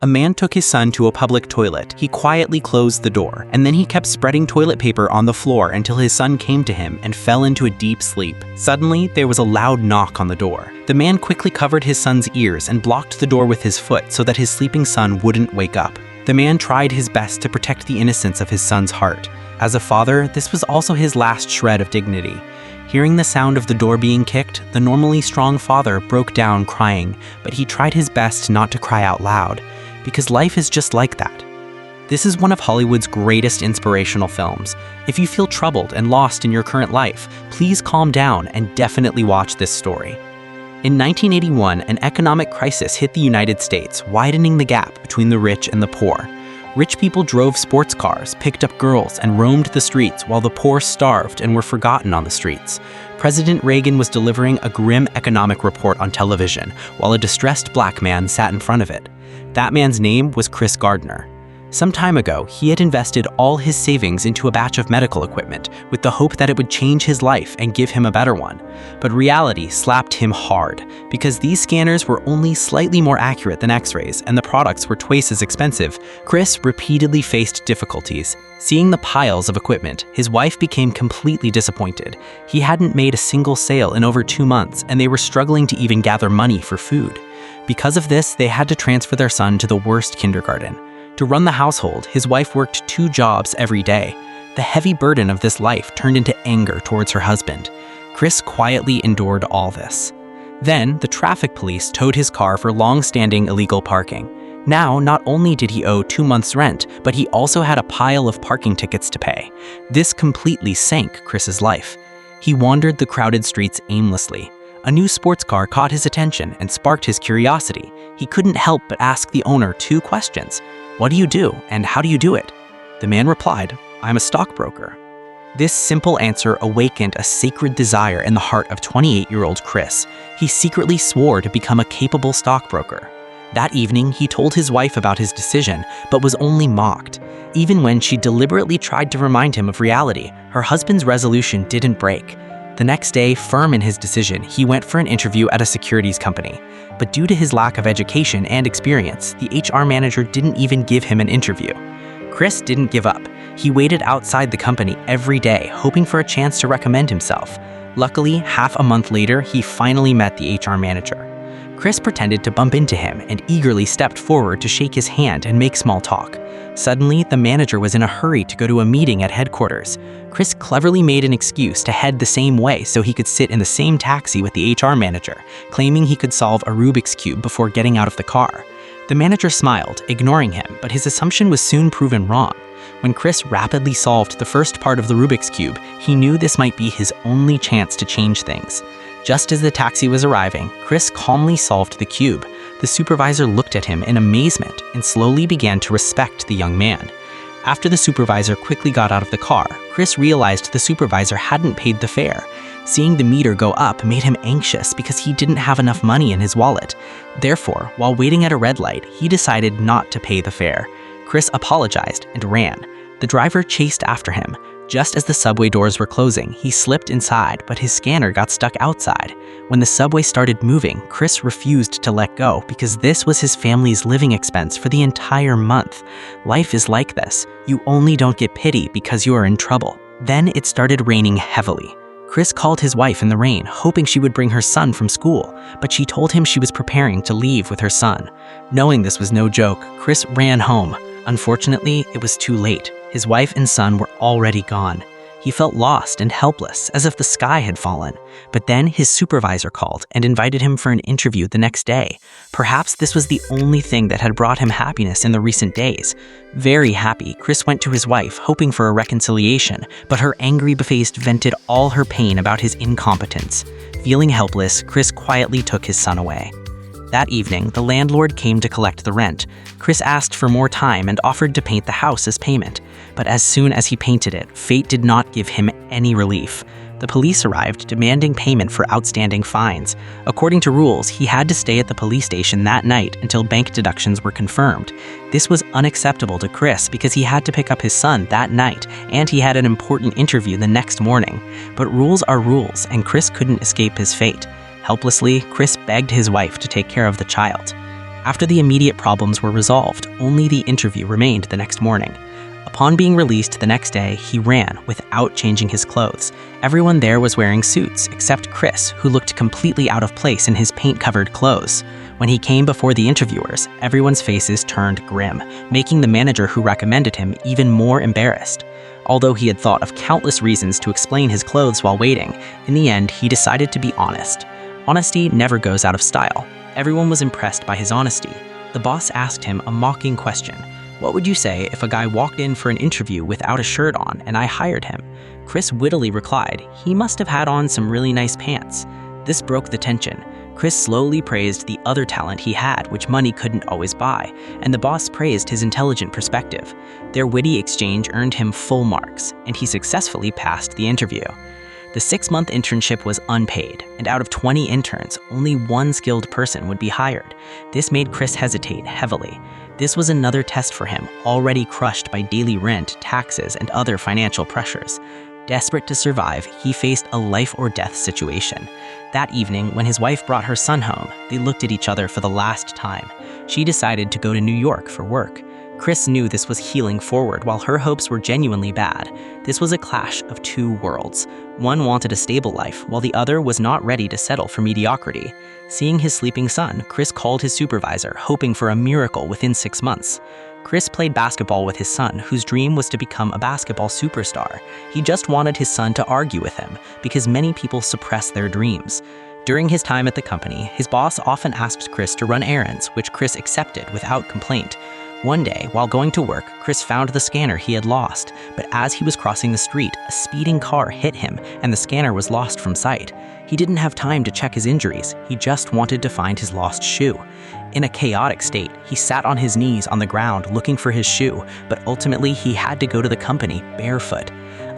A man took his son to a public toilet. He quietly closed the door, and then he kept spreading toilet paper on the floor until his son came to him and fell into a deep sleep. Suddenly, there was a loud knock on the door. The man quickly covered his son's ears and blocked the door with his foot so that his sleeping son wouldn't wake up. The man tried his best to protect the innocence of his son's heart. As a father, this was also his last shred of dignity. Hearing the sound of the door being kicked, the normally strong father broke down crying, but he tried his best not to cry out loud, because life is just like that. This is one of Hollywood's greatest inspirational films. If you feel troubled and lost in your current life, please calm down and definitely watch this story. In 1981, an economic crisis hit the United States, widening the gap between the rich and the poor. Rich people drove sports cars, picked up girls, and roamed the streets while the poor starved and were forgotten on the streets. President Reagan was delivering a grim economic report on television while a distressed black man sat in front of it. That man's name was Gardner. Some time ago, he had invested all his savings into a batch of medical equipment with the hope that it would change his life and give him a better one. But reality slapped him hard because these scanners were only slightly more accurate than x-rays and the products were twice as expensive. Chris repeatedly faced difficulties. Seeing the piles of equipment, his wife became completely disappointed. He hadn't made a single sale in over 2 months and they were struggling to even gather money for food. Because of this, they had to transfer their son to the worst kindergarten. To run the household, his wife worked 2 jobs every day. The heavy burden of this life turned into anger towards her husband. Chris quietly endured all this. Then, the traffic police towed his car for long-standing illegal parking. Now, not only did he owe 2 months' rent, but he also had a pile of parking tickets to pay. This completely sank Chris's life. He wandered the crowded streets aimlessly. A new sports car caught his attention and sparked his curiosity. He couldn't help but ask the owner 2 questions. "What do you do, and how do you do it?" The man replied, "I'm a stockbroker." This simple answer awakened a sacred desire in the heart of 28-year-old Chris. He secretly swore to become a capable stockbroker. That evening, he told his wife about his decision, but was only mocked. Even when she deliberately tried to remind him of reality, her husband's resolution didn't break. The next day, firm in his decision, he went for an interview at a securities company. But due to his lack of education and experience, the HR manager didn't even give him an interview. Chris didn't give up. He waited outside the company every day, hoping for a chance to recommend himself. Luckily, half a month later, he finally met the HR manager. Chris pretended to bump into him and eagerly stepped forward to shake his hand and make small talk. Suddenly, the manager was in a hurry to go to a meeting at headquarters. Chris cleverly made an excuse to head the same way so he could sit in the same taxi with the HR manager, claiming he could solve a Rubik's Cube before getting out of the car. The manager smiled, ignoring him, but his assumption was soon proven wrong. When Chris rapidly solved the first part of the Rubik's Cube, he knew this might be his only chance to change things. Just as the taxi was arriving, Chris calmly solved the cube. The supervisor looked at him in amazement and slowly began to respect the young man. After the supervisor quickly got out of the car, Chris realized the supervisor hadn't paid the fare. Seeing the meter go up made him anxious because he didn't have enough money in his wallet. Therefore, while waiting at a red light, he decided not to pay the fare. Chris apologized and ran. The driver chased after him. Just as the subway doors were closing, he slipped inside, but his scanner got stuck outside. When the subway started moving, Chris refused to let go because this was his family's living expense for the entire month. Life is like this. You only don't get pity because you are in trouble. Then it started raining heavily. Chris called his wife in the rain, hoping she would bring her son from school, but she told him she was preparing to leave with her son. Knowing this was no joke, Chris ran home. Unfortunately, it was too late. His wife and son were already gone. He felt lost and helpless, as if the sky had fallen. But then his supervisor called and invited him for an interview the next day. Perhaps this was the only thing that had brought him happiness in the recent days. Very happy, Chris went to his wife, hoping for a reconciliation, but her angry face vented all her pain about his incompetence. Feeling helpless, Chris quietly took his son away. That evening, the landlord came to collect the rent. Chris asked for more time and offered to paint the house as payment. But as soon as he painted it, fate did not give him any relief. The police arrived, demanding payment for outstanding fines. According to rules, he had to stay at the police station that night until bank deductions were confirmed. This was unacceptable to Chris because he had to pick up his son that night, and he had an important interview the next morning. But rules are rules, and Chris couldn't escape his fate. Helplessly, Chris begged his wife to take care of the child. After the immediate problems were resolved, only the interview remained the next morning. Upon being released the next day, he ran without changing his clothes. Everyone there was wearing suits, except Chris, who looked completely out of place in his paint-covered clothes. When he came before the interviewers, everyone's faces turned grim, making the manager who recommended him even more embarrassed. Although he had thought of countless reasons to explain his clothes while waiting, in the end, he decided to be honest. Honesty never goes out of style. Everyone was impressed by his honesty. The boss asked him a mocking question. What would you say if a guy walked in for an interview without a shirt on and I hired him? Chris wittily replied, he must have had on some really nice pants. This broke the tension. Chris slowly praised the other talent he had, which money couldn't always buy, and the boss praised his intelligent perspective. Their witty exchange earned him full marks, and he successfully passed the interview. The 6-month internship was unpaid, and out of 20 interns, only one skilled person would be hired. This made Chris hesitate heavily. This was another test for him, already crushed by daily rent, taxes, and other financial pressures. Desperate to survive, he faced a life-or-death situation. That evening, when his wife brought her son home, they looked at each other for the last time. She decided to go to New York for work. Chris knew this was healing forward while her hopes were genuinely bad. This was a clash of two worlds. One wanted a stable life, while the other was not ready to settle for mediocrity. Seeing his sleeping son, Chris called his supervisor, hoping for a miracle within 6 months. Chris played basketball with his son, whose dream was to become a basketball superstar. He just wanted his son to argue with him, because many people suppress their dreams. During his time at the company, his boss often asked Chris to run errands, which Chris accepted without complaint. One day, while going to work, Chris found the scanner he had lost, but as he was crossing the street, a speeding car hit him and the scanner was lost from sight. He didn't have time to check his injuries, he just wanted to find his lost shoe. In a chaotic state, he sat on his knees on the ground looking for his shoe, but ultimately he had to go to the company barefoot.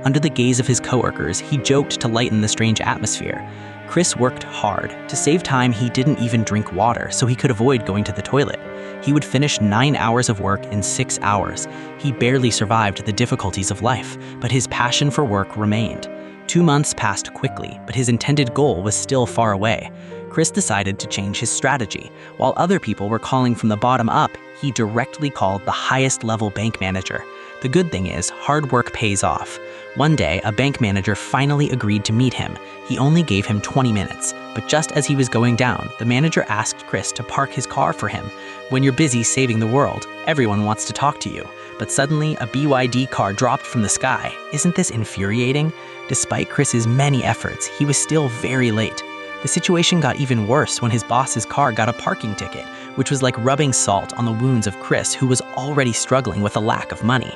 Under the gaze of his coworkers, he joked to lighten the strange atmosphere. Chris worked hard. To save time, he didn't even drink water, so he could avoid going to the toilet. He would finish 9 hours of work in 6 hours. He barely survived the difficulties of life, but his passion for work remained. 2 months passed quickly, but his intended goal was still far away. Chris decided to change his strategy. While other people were calling from the bottom up, he directly called the highest level bank manager. The good thing is, hard work pays off. One day, a bank manager finally agreed to meet him. He only gave him 20 minutes, but just as he was going down, the manager asked Chris to park his car for him. When you're busy saving the world, everyone wants to talk to you. But suddenly, a BYD car dropped from the sky. Isn't this infuriating? Despite Chris's many efforts, he was still very late. The situation got even worse when his boss's car got a parking ticket, which was like rubbing salt on the wounds of Chris, who was already struggling with a lack of money.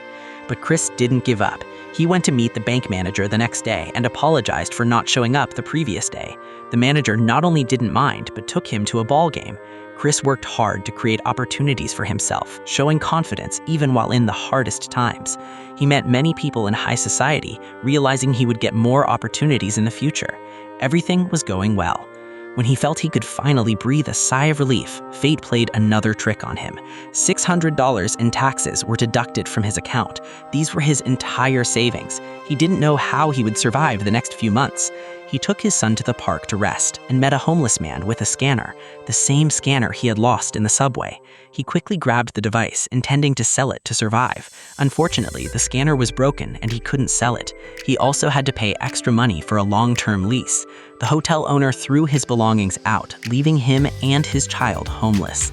But Chris didn't give up. He went to meet the bank manager the next day and apologized for not showing up the previous day. The manager not only didn't mind, but took him to a ball game. Chris worked hard to create opportunities for himself, showing confidence even while in the hardest times. He met many people in high society, realizing he would get more opportunities in the future. Everything was going well. When he felt he could finally breathe a sigh of relief, fate played another trick on him. $600 in taxes were deducted from his account. These were his entire savings. He didn't know how he would survive the next few months. He took his son to the park to rest and met a homeless man with a scanner, the same scanner he had lost in the subway. He quickly grabbed the device, intending to sell it to survive. Unfortunately, the scanner was broken and he couldn't sell it. He also had to pay extra money for a long-term lease. The hotel owner threw his belongings out, leaving him and his child homeless.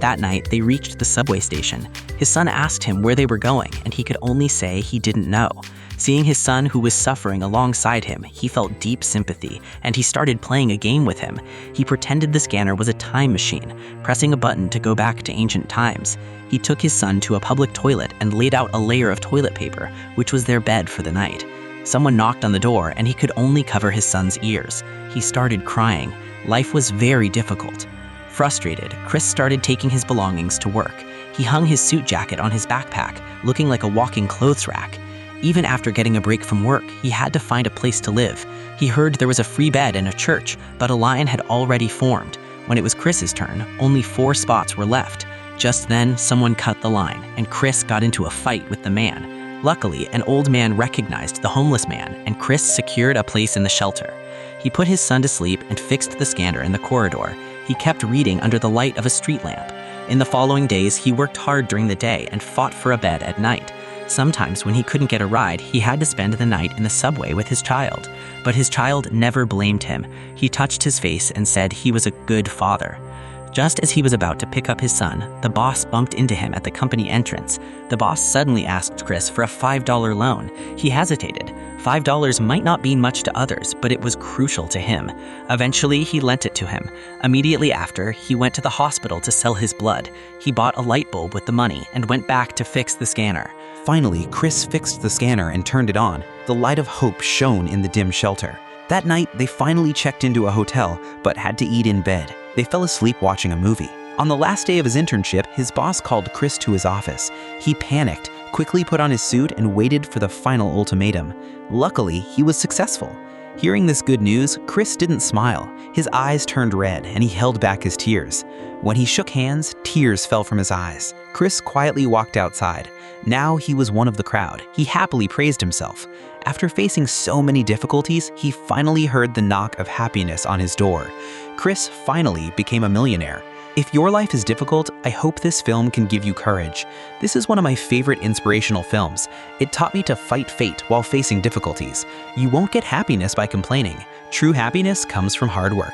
That night, they reached the subway station. His son asked him where they were going, and he could only say he didn't know. Seeing his son, who was suffering alongside him, he felt deep sympathy, and he started playing a game with him. He pretended the scanner was a time machine, pressing a button to go back to ancient times. He took his son to a public toilet and laid out a layer of toilet paper, which was their bed for the night. Someone knocked on the door, and he could only cover his son's ears. He started crying. Life was very difficult. Frustrated, Chris started taking his belongings to work. He hung his suit jacket on his backpack, looking like a walking clothes rack. Even after getting a break from work, he had to find a place to live. He heard there was a free bed in a church, but a line had already formed. When it was Chris's turn, only 4 spots were left. Just then, someone cut the line, and Chris got into a fight with the man. Luckily, an old man recognized the homeless man, and Chris secured a place in the shelter. He put his son to sleep and fixed the scanner in the corridor. He kept reading under the light of a street lamp. In the following days, he worked hard during the day and fought for a bed at night. Sometimes when he couldn't get a ride, he had to spend the night in the subway with his child. But his child never blamed him. He touched his face and said he was a good father. Just as he was about to pick up his son, the boss bumped into him at the company entrance. The boss suddenly asked Chris for a $5 loan. He hesitated. $5 might not mean much to others, but it was crucial to him. Eventually, he lent it to him. Immediately after, he went to the hospital to sell his blood. He bought a light bulb with the money and went back to fix the scanner. Finally, Chris fixed the scanner and turned it on. The light of hope shone in the dim shelter. That night, they finally checked into a hotel, but had to eat in bed. They fell asleep watching a movie. On the last day of his internship, his boss called Chris to his office. He panicked, quickly put on his suit, and waited for the final ultimatum. Luckily, he was successful. Hearing this good news, Chris didn't smile. His eyes turned red, and he held back his tears. When he shook hands, tears fell from his eyes. Chris quietly walked outside. Now he was one of the crowd. He happily praised himself. After facing so many difficulties, he finally heard the knock of happiness on his door. Chris finally became a millionaire. If your life is difficult, I hope this film can give you courage. This is one of my favorite inspirational films. It taught me to fight fate while facing difficulties. You won't get happiness by complaining. True happiness comes from hard work.